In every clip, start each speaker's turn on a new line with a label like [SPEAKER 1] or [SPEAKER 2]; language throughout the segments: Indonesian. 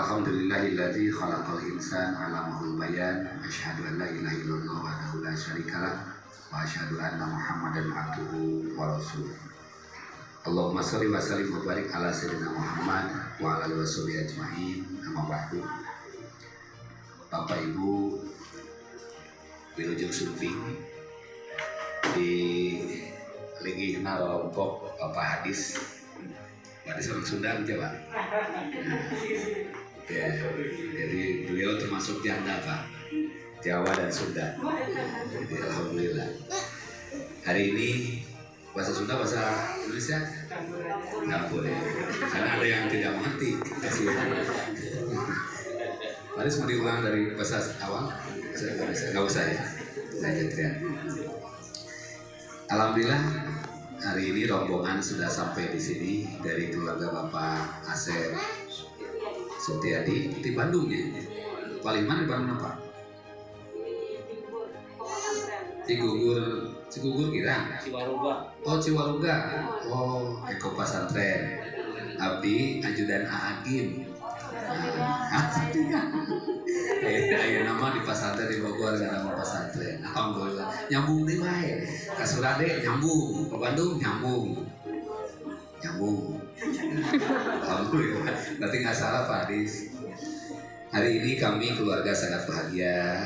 [SPEAKER 1] Alhamdulillahilladzi khalaqal insana 'allamahul bayan. Asyhadu an la ilaha illallah wahdahu la syarikalah wa asyhadu anna Muhammadan abduhu wa rasuluh. Allahumma shalli wa sallim wa barik ala sayyidina Muhammad wa ala alihi washabihi ajmain. Amma ba'du. Bapak Ibu Wilujeng Sumping di Ligihna Rompok Bapak Hadis orang Sunda Jawa. Ya, jadi beliau termasuk janda Pak, Jawa dan Sunda. Jadi alhamdulillah. Hari ini bahasa Sunda, bahasa Indonesia campur ya. Karena ada yang tidak mengerti. Mari mau diulang dari bahasa awal. Nggak usah ya. Saya alhamdulillah. Hari ini rombongan sudah sampai di sini dari keluarga Bapak Asep Setiadi di Bandung ya. Paling mana di Bandung apa? Cigugur kira? Ciwaruga. Oh Ciwaruga. Oh Eko Pasantren. Abdi Ajudan Aagim. Ayo nama di pesantren di Bogor ada nama pesantren. Alhamdulillah nyambung deh baik. Kasurade nyambung, ke Bandung nyambung. Alhamdulillah. Berarti nggak salah Pak Adis. Hari ini kami keluarga sangat bahagia.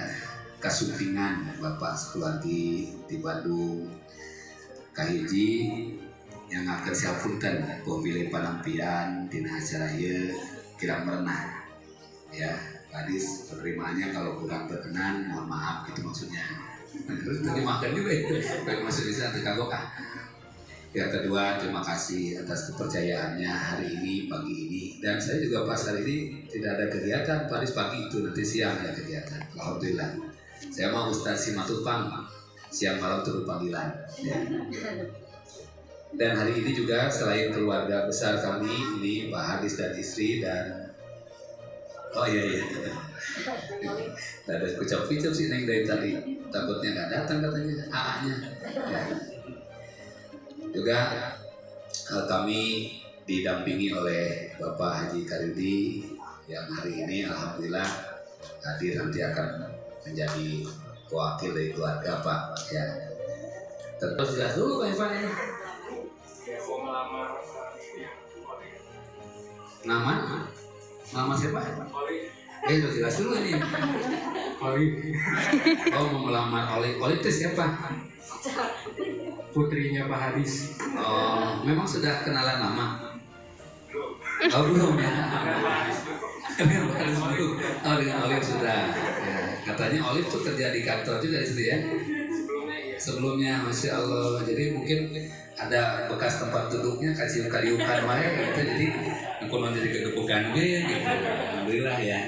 [SPEAKER 1] Kasumpingan Bapak sekeluarga di Bandung. Kahiji yang akan siapunten pemilih panampian dina acara ieu kirang merenah ya. Hadis penerimaannya kalau kurang berkenan mohon maaf gitu maksudnya. Terus dimakan juga ya. Baik masuk di sana kagok ah. Yang kedua terima kasih atas kepercayaannya hari ini pagi ini, dan saya juga pas hari ini tidak ada kegiatan. Paris pagi itu nanti siang ada kegiatan. Alhamdulillah. Saya mau Ustaz Simatupang siang malam turun panggilan. Ya. Dan hari ini juga selain keluarga besar kami ini Pak Hadis dan istri dan oh iya. Ada kucap-kucap sih Neng dari tadi. Takutnya nggak datang katanya AA-nya. Ya. Juga kami didampingi oleh Bapak Haji Karidi yang hari ini alhamdulillah hadir, nanti akan menjadi wakil dari keluarga Pak. Ya. Terus jelas dulu Pak Ivan ini. Nama siapa? Udah jelas dulu ini. Oli. Oh mau melamar Oli. Oli itu siapa?
[SPEAKER 2] Putrinya Pak Hadis.
[SPEAKER 1] Oh memang sudah kenalan nama? Oh belum ya. Oh dengan Olive sudah. Ya, katanya Olive tuh kerja di kantor juga di situ ya. Sebelumnya Masya Allah. Jadi mungkin ada bekas tempat duduknya kasih kaliukan wae gitu. Jadi aku jadi kegebukan gitu. Alhamdulillah ya.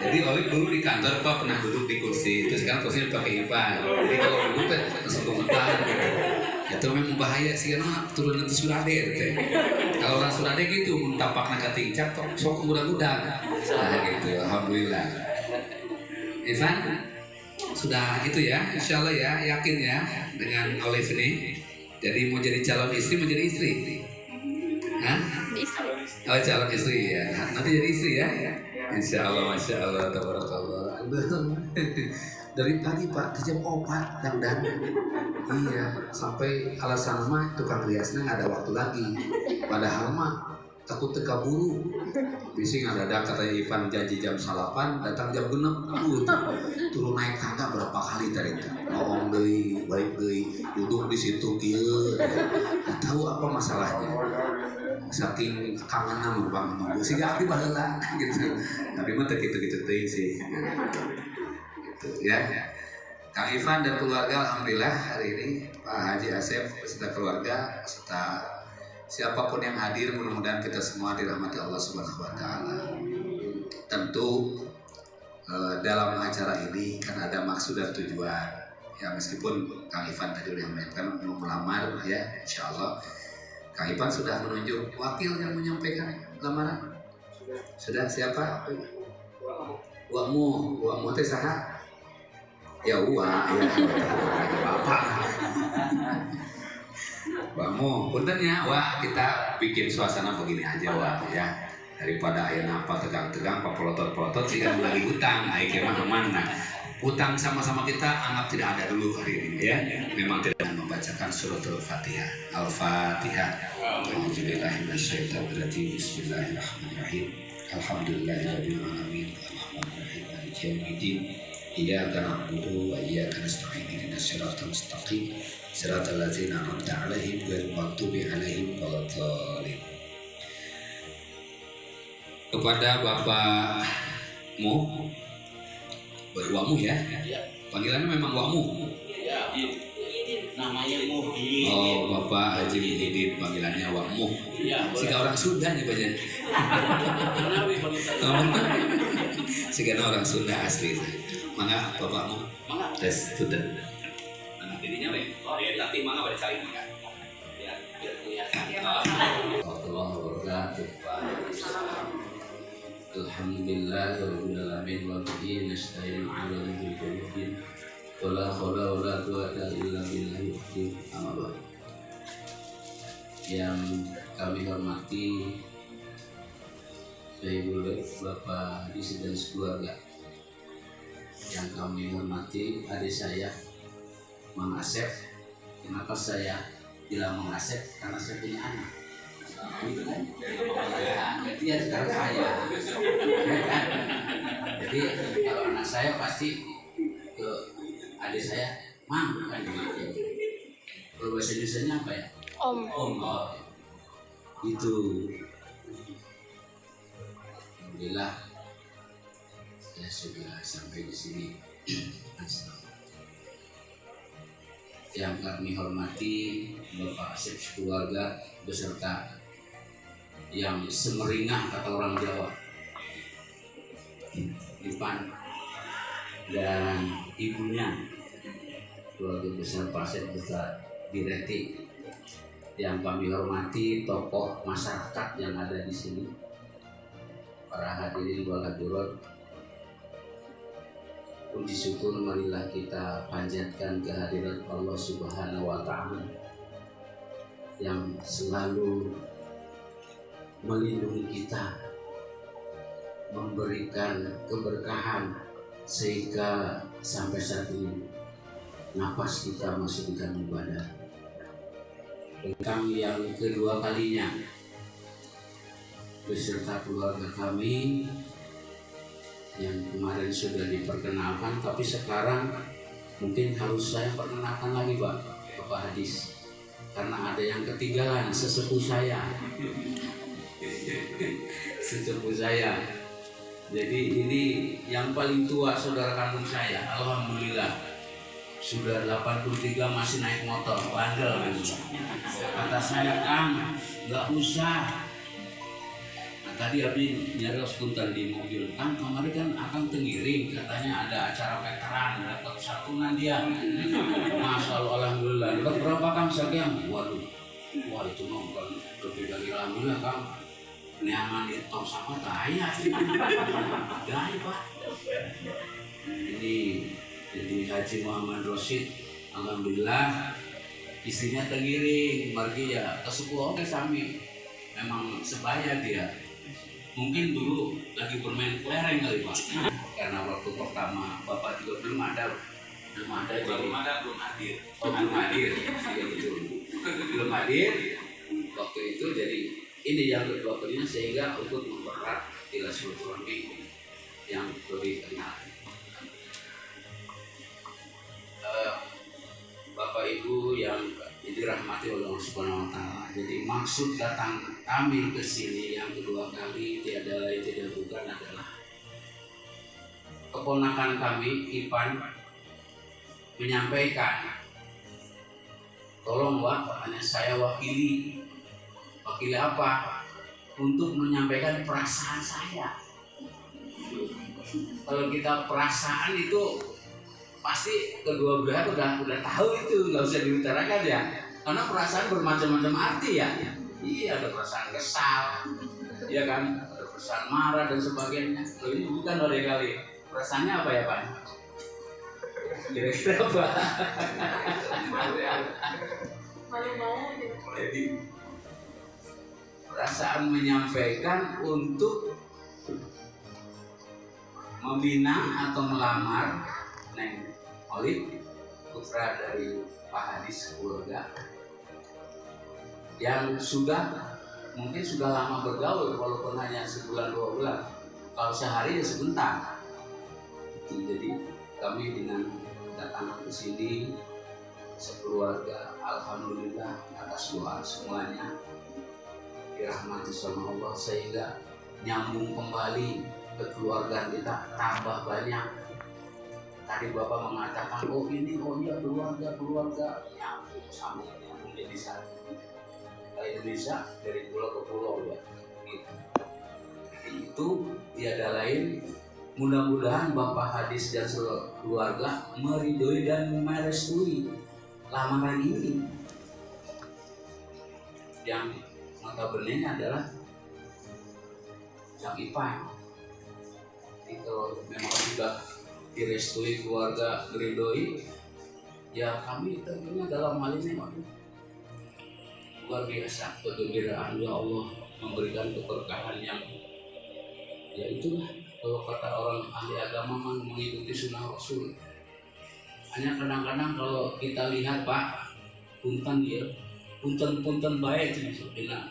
[SPEAKER 1] Jadi Olive dulu di kantor Pak pernah duduk di kursi, terus sekarang kursinya pakai Ivan. Jadi kalau duduk tuh langsung gemetar gitu. Itu memang bahaya sih karena turun nanti Surade gitu. Kalau orang Surade gitu mentapakna ka tingcat sok mudah-mudah. Nah gitu. Alhamdulillah. Ivan sudah itu ya, insya Allah ya, yakin ya dengan Olive ini. Jadi mau jadi calon istri, mau jadi istri. Hah? Oh calon istri ya. Nanti jadi istri ya. Insya Allah, Masya Allah, tabarakallah. Dari pagi Pak, ke jam 4 dan iya, sampai alasan mah tukang riasnya nggak ada waktu lagi. Padahal mah takut teka buru. Bising ada katanya Ivan janji jam 8, datang jam 6. Turun naik tangga berapa kali tadi itu. Ngomong deui, balik deui, duduk di situ kieu. Nggak tahu apa masalahnya. Saking kangen sama Bang Nunggu sih gak abdi baheula gitu. Tapi mah teu kitu-kitu teuing sih. Gitu ya. Kang Ivan dan keluarga alhamdulillah hari ini Pak Haji Asep beserta keluarga serta siapapun yang hadir, mudah-mudahan kita semua dirahmati Allah Subhanahu wa taala. Tentu dalam acara ini kan ada maksud dan tujuan. Ya meskipun Kang Ivan tadi udah menyampaikan mau melamar ya, insyaallah Kang Ivan sudah menunjuk wakil yang menyampaikan lamaran. Sudah siapa? Wakmu teh saha? Ya ya. Bapak. Bangmu, punten ya, Wah kita bikin suasana begini aja Wah ya. daripada aya apa tegang-tegang pelotot-pelotot sih kan lagi utang aya kemah mana utang sama-sama kita anggap tidak ada dulu hari ini ya. Memang tidak membacakan suratul Fatihah. Al-Fatihah. A'udzubillahi minasyaitonirrajim. Bismillahirrahmanirrahim. Alhamdulillahirabbil alamin. Arrahmanirrahim. Maliki yaumiddin. Iyyaka na'budu wa iyyaka nasta'in. Ihdinas siratal mustaqim. Siratal ladzina an'amta 'alaihim ghairil maghdubi 'alaihim waladdallin. Kepada bapakmu berwamu ya? Panggilannya memang wamu?
[SPEAKER 2] Ya, namanya Muhyiddin.
[SPEAKER 1] Oh, Bapak Haji Muhyiddin, panggilannya wamu.
[SPEAKER 2] Ya,
[SPEAKER 1] Sika orang Sunda nih banyak. Sika orang Sunda asli. Mangga bapakmu?
[SPEAKER 2] Mangga.
[SPEAKER 1] Tes tudan. Anak dirinya weh. Oh, dia latih mangga pada saling mangga. Ya, biar kelihatan. Warahmatullahi wabarakatuh. Alhamdulillahirabbil alamin wa bihi nasta'inu 'ala umuri din. Wala haula wala quwwata illa billahil azim. Amma yang kami hormati Ibu Bapak Haji dan sekeluarga, yang kami hormati adik saya Mang Asep. Kenapa saya bilang Mang Asep? Karena saya punya anak. Gitu kan? Dia sekarang saya. Jadi kalau anak saya pasti ke adik saya, Mang, kan gitu. Kalau bahasa Indonesia apa ya?
[SPEAKER 3] Om.
[SPEAKER 1] Oh, itu. Alhamdulillah saya sudah sampai di sini. Yang kami hormati Bapak Asep keluarga beserta yang semeringah kata orang Jawa, Ipan dan ibunya, keluarga besar Pak Asep besar Direti. Yang kami hormati tokoh masyarakat yang ada di sini, para hadirin wal hadirat. Puji syukur marilah kita panjatkan kehadirat Allah Subhanahu wa Ta'ala yang selalu melindungi kita, memberikan keberkahan sehingga sampai saat ini napas kita masih bisa ibadah. Kami yang kedua kalinya beserta keluarga kami yang kemarin sudah diperkenalkan, tapi sekarang mungkin harus saya perkenalkan lagi Bapak Hadis, karena ada yang ketinggalan, sesepuh saya. Jadi ini yang paling tua saudara kandung saya, alhamdulillah sudah 83 masih naik motor, bandel. Kata saya, Kang, nggak usah. Nah, tadi Abi nyaros punten di mobil, Kang kemarin kan Akang tengiring, katanya ada acara veteran, dapat santunan dia. Masya Allah, alhamdulillah. Dapat berapa Kang sekian? Waduh, wah itu nongkrong lebih dari alhamdulillah Kang. Nyaman di tong sama kaya, gaya Pak. Ini jadi Haji Muhammad Rosid, alhamdulillah istrinya tengiring, margi ya kesukuan ke sami, memang sebaya dia. Mungkin dulu lagi bermain kelereng kali Pak, karena waktu pertama Bapak juga belum hadir. Belum hadir waktu itu, jadi ini yang kedua kalinya sehingga untuk mempererat silaturahmi yang lebih kenal. Bapak Ibu yang dirahmati oleh Allah Subhanahu wa Ta'ala. Jadi maksud datang kami ke sini yang kedua kali tiada lain tidak bukan adalah keponakan kami Ipan menyampaikan, tolong Wak, hanya saya wakili apa? Untuk menyampaikan perasaan saya. Kalau kita perasaan itu pasti kedua belah udah tahu itu, nggak usah diutarakan ya. Karena perasaan bermacam-macam arti ya. Iya, ada perasaan kesal, ya kan, ada perasaan marah dan sebagainya. Kalau ini bukan kali. Perasaannya apa ya Pak? Kira-kira apa? perasaan menyampaikan untuk membina atau melamar Neng Olive, putra dari Pak Hadis keluarga, yang mungkin sudah lama bergaul, walaupun hanya sebulan 2 bulan. Kalau sehari ya sebentar. Jadi kami dengan datang ke sini sekeluarga, alhamdulillah atas doa semuanya dirahmati sama Allah, sehingga nyambung kembali kekeluargaan kita tambah banyak. Tadi Bapak mengatakan, oh iya keluarga nyambung jadi satu. Indonesia dari pulau ke pulau ya. Gitu. Itu tiada lain, mudah-mudahan Bapak Hadis dan keluarga meridhoi dan merestui lamaran ini, yang notabene adalah Cak Ipan. Itu memang sudah direstui keluarga, meridhoi, ya kami tentunya dalam hal ini luar biasa kegembiraan, ya Allah memberikan keberkahan yang ya itulah, kalau kata orang ahli agama mengikuti sunnah Rasul. Hanya kadang-kadang kalau kita lihat Pak, punten ya, punten baik ini sebenarnya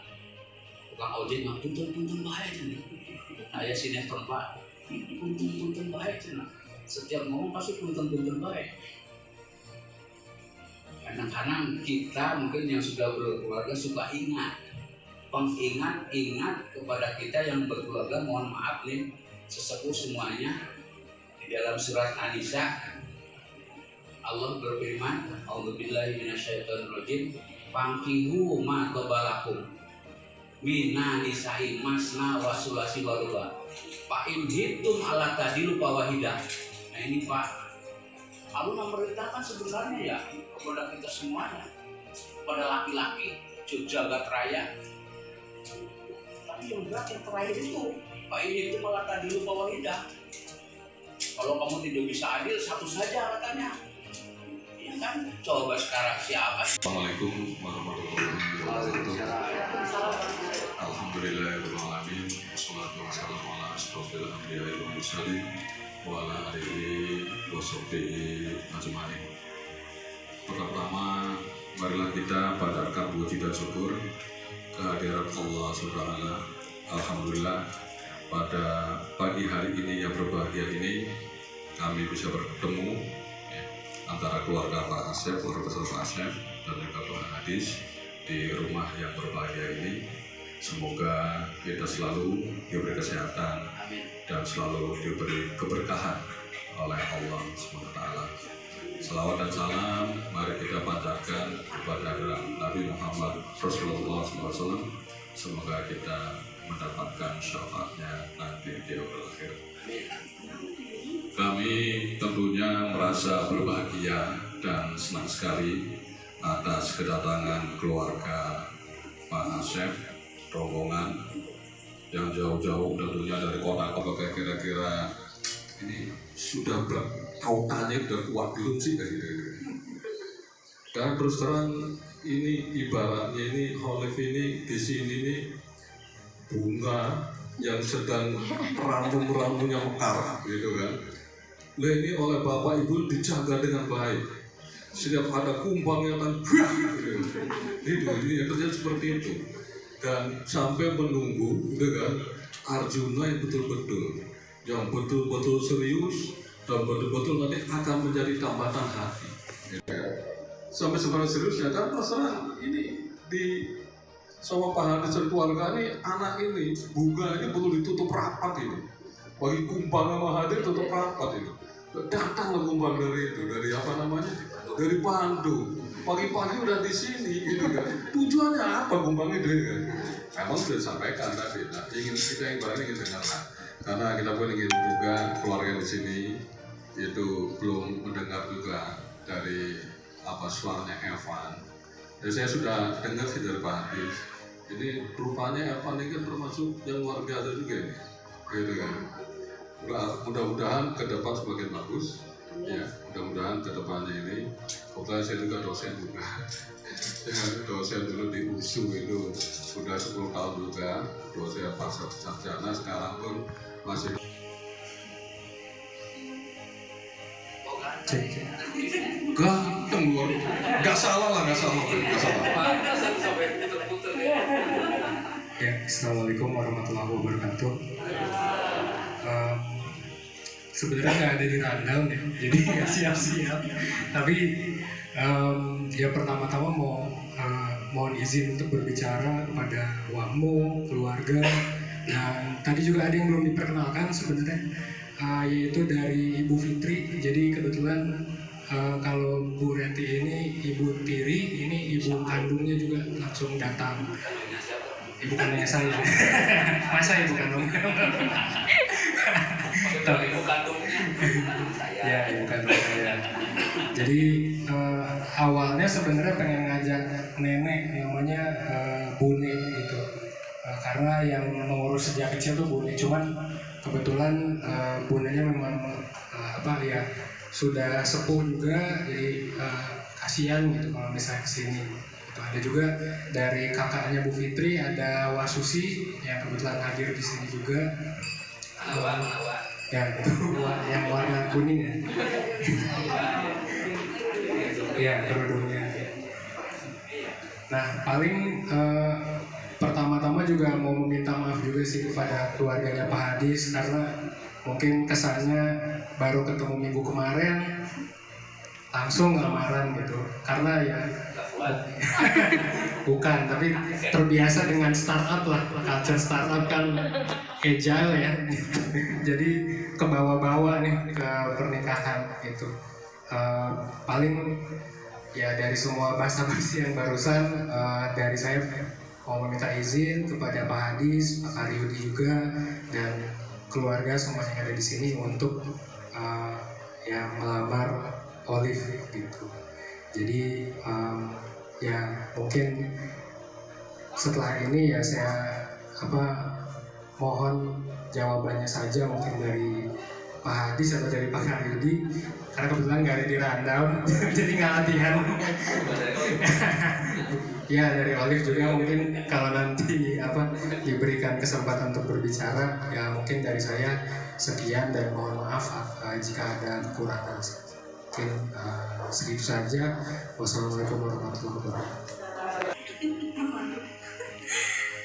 [SPEAKER 1] tukang ojek mah punten baik ini. Saya sinetron Pak, punten baik ini. Setiap ngomong pasti punten baik. Kadang-kadang kita mungkin yang sudah berkeluarga suka ingat kepada kita yang berkeluarga, mohon maaf nih sesepuh semuanya. Di dalam surat An-Nisa Allah berfirman, a'udzubillahi minasyaitonirrajim, fankihu ma qabalakum mina nisa'i masna wa sulasi wa ruba fa in hittum ala tadilu fawahidah. Nah ini Pak, Allah memerintahkan sebenarnya ya kepada kita semuanya, kepada laki-laki jagat raya. Tapi yang berat yang terakhir itu, Pak ini itu malah tadi lupa wahidah. Kalau kamu tidak bisa adil, satu saja katanya. Ya kan? Coba sekarang siapa?
[SPEAKER 3] Assalamualaikum warahmatullahi wabarakatuh. Alhamdulillahirabbil alamin. Wassalatu wassalamu ala asyrofil anbiya'i wal mursalin wa ala alihi wa sahbihi ajmain. Pertama, marilah kita panjatkan puji dan syukur kehadirat Allah Subhanahu. Alhamdulillah, pada pagi hari ini yang berbahagia ini kami bisa bertemu antara keluarga Pak Asep, Profesor Pak Asep dan juga Pak Hadis di rumah yang berbahagia ini. Semoga kita selalu diberi kesehatan dan selalu diberi keberkahan oleh Allah SWT. Selawat dan salam mari kita panjatkan kepada Nabi Muhammad Rasulullah SAW. Semoga kita mendapatkan syafaatnya nanti di akhir. Kami tentunya merasa berbahagia dan senang sekali atas kedatangan keluarga Pak Asep, rombongan yang jauh-jauh tentunya dari kota-kota. Kira-kira ini sudah kautannya udah kuat belum sih kayak gitu. Dan terus terang ini ibaratnya ini Olive ini di sini nih bunga yang sedang ramu-ramunya mekar gitu kan. Nah ini oleh Bapak Ibu dijaga dengan baik. Setiap ada kumbang yang akan gitu. Ini yang terjadi seperti itu. Dan sampai menunggu gitu kan Arjuna yang betul-betul, yang betul-betul serius dan betul-betul nanti akan menjadi tambatan hati. Sampai seberapa seriusnya kan terserah ini di sama Pak Hadis dan keluarga ini, anak ini bunga ini perlu ditutup rapat ini. Bagi kumbang sama Hadir tutup rapat itu. Datanglah kumbang dari itu, dari apa namanya? Dari Bandung. Pagi-pagi udah di sini gitu kan. Tujuannya apa kumbang itu kan? Memang sudah disampaikan tadi. Nah, kita yang barangnya ingin dengarlah. Karena kita pun ingin juga keluarga di sini itu belum mendengar juga dari apa suaranya Evan. Jadi saya sudah dengar sih dari Pak Hadis. Ini rupanya Evan ini kan termasuk yang luar biasa juga ini, gitu kan. Mudah-mudahan ke depan semakin bagus. Ya, mudah-mudahan ke depannya ini. Kebetulan saya juga dosen juga. Saya dosen dulu di USU itu udah 10 tahun juga, dosen pasca sarjana, sekarang pun masih. Ganteng luar, nggak salah lah, nggak salah.
[SPEAKER 4] Ya, assalamualaikum warahmatullahi wabarakatuh. Sebenarnya nggak ada di rundown ya, jadi nggak siap-siap. Tapi ya pertama-tama mohon izin untuk berbicara kepada Wamo, keluarga, dan tadi juga ada yang belum diperkenalkan sebenarnya, yaitu dari Ibu Fitri. Jadi kebetulan kalau Bu Reti ini Ibu Tiri, ini ibu kandungnya juga langsung datang. Ibu kandungnya saya. Masa ibu kandungnya?
[SPEAKER 2] Ibu kandungnya
[SPEAKER 4] Ya, ibu kandung saya. Jadi awalnya sebenarnya pengen ngajak nenek namanya Bune gitu. Karena yang mengurus sejak kecil tuh Bune. Cuman kebetulan Bunenya memang sudah sepuh juga, jadi kasihan gitu kalau misalnya kesini. Gitu. Ada juga dari kakaknya Bu Fitri, ada Wasusi yang kebetulan hadir di sini juga. Ya, itu yang warna kuning ya. Ya, kerudungnya. Nah, paling pertama-tama juga mau meminta maaf juga sih kepada keluarganya Pak Hadis, karena mungkin kesannya baru ketemu minggu kemarin langsung lamaran gitu. Karena ya bukan, tapi terbiasa dengan startup lah, culture startup kan agile ya. Jadi ke bawah-bawah nih ke pernikahan gitu. Paling ya dari semua basa-basi yang barusan, dari saya mau meminta izin kepada Pak Hadis, Pak Karyudi juga, dan keluarga semua yang ada di sini untuk ya melamar Olive gitu. Jadi ya mungkin setelah ini ya saya mohon jawabannya saja mungkin dari Pak Hadis atau dari Pak Karyudi, karena kebetulan nggak ada di rundown jadi nggak latihan. Ya dari Olive juga mungkin kalau nanti diberikan kesempatan untuk berbicara, ya mungkin dari saya sekian dan mohon maaf jika ada kekurangan. Mungkin segitu saja. Wassalamualaikum warahmatullahi wabarakatuh.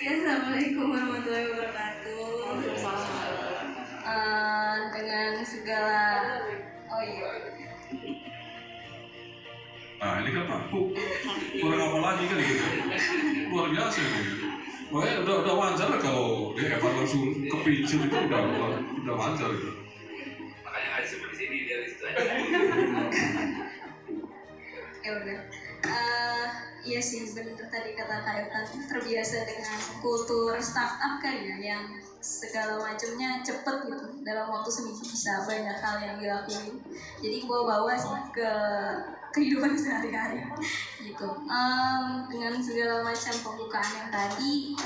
[SPEAKER 5] Ya, assalamualaikum warahmatullahi wabarakatuh. Dengan segala
[SPEAKER 3] Nah ini kan aku kurang apa lagi kan gitu, luar biasa gitu. Makanya udah wajar lah kalau dia Evan langsung kepincir itu udah wajar gitu.
[SPEAKER 2] makanya nggak disebut di sini dia itu aja.
[SPEAKER 5] ya udah. Iya sih, benar tadi kata Kak Evan, terbiasa dengan kultur startup kan ya, yang segala macamnya cepet gitu, dalam waktu seminggu bisa banyak hal yang dilakuin. Jadi bawa sih ke kehidupan sehari-hari gitu. Dengan segala macam pembukaan yang tadi,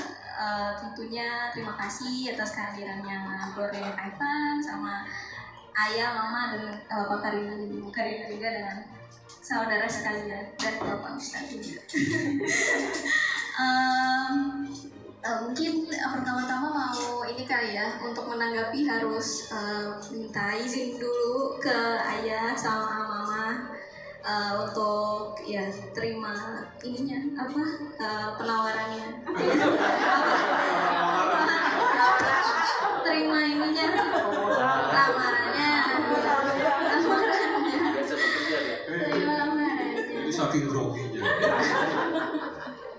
[SPEAKER 5] tentunya terima kasih atas kehadirannya keluarga Kak Evan sama ayah, mama, dan Pak Karyudi juga dengan saudara sekalian dan Bapak Ustadz juga. Mungkin pertama-tama mau ini kali ya, untuk menanggapi harus minta izin dulu ke ayah sama mama untuk ya terima ininya penawarannya. Terima ininya lamarannya.
[SPEAKER 3] Saking groginya.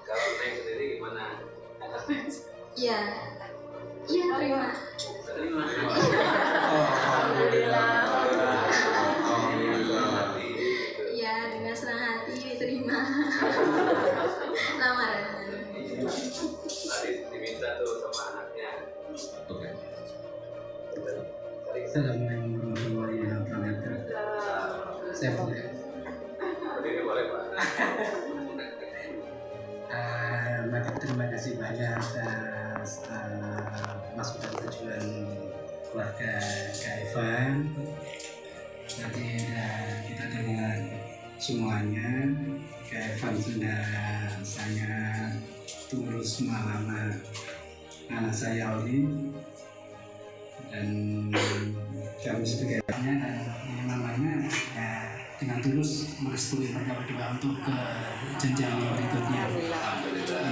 [SPEAKER 2] Kalau naik sendiri gimana?
[SPEAKER 5] Iya, terima.
[SPEAKER 3] Alhamdulillah.
[SPEAKER 5] Iya, dengan senang hati terima lamarannya.
[SPEAKER 2] Tadi diminta tuh sama anaknya.
[SPEAKER 3] Oke.
[SPEAKER 4] Assalamualaikum warahmatullahi wabarakatuh. Saya boleh.
[SPEAKER 2] Ini boleh Pak.
[SPEAKER 4] Maka terima kasih banyak atas masukan tujuan keluarga Kak Evan. Nanti kita dengar semuanya.
[SPEAKER 6] Kak Evan sudah sangat tulus melamar anak saya Oli, dan kami sebagai ayahnya dan mamanya dengan tulus merestui mereka berdua untuk ke jenjang berikutnya.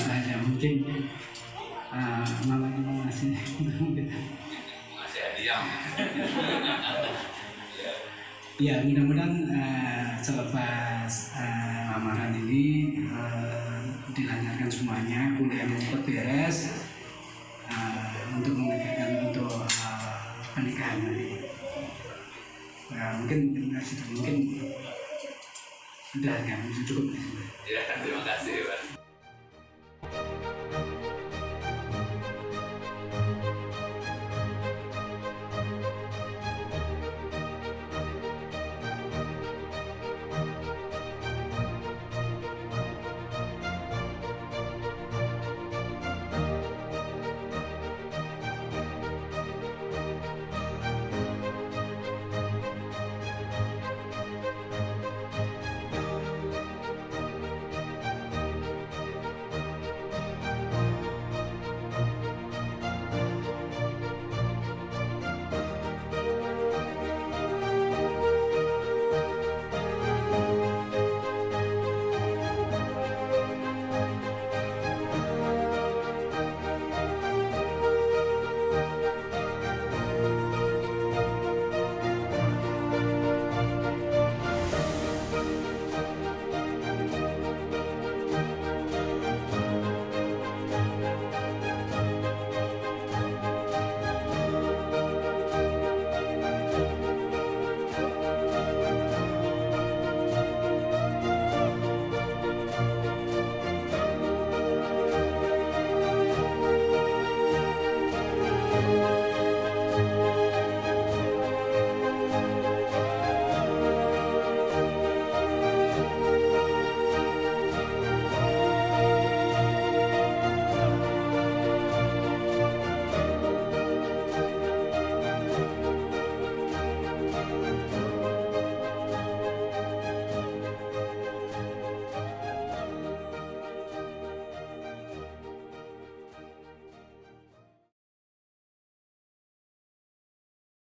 [SPEAKER 6] Hanya mungkin mamanya masih
[SPEAKER 1] Masih diam.
[SPEAKER 6] ya, mudah-mudahan selepas lamaran ini dilancarkan semuanya, kuliahnya cepat beres untuk memikirkan untuk pernikahan nanti. Mungkin sudah ya, cukup.
[SPEAKER 1] Ya, terima kasih Pak.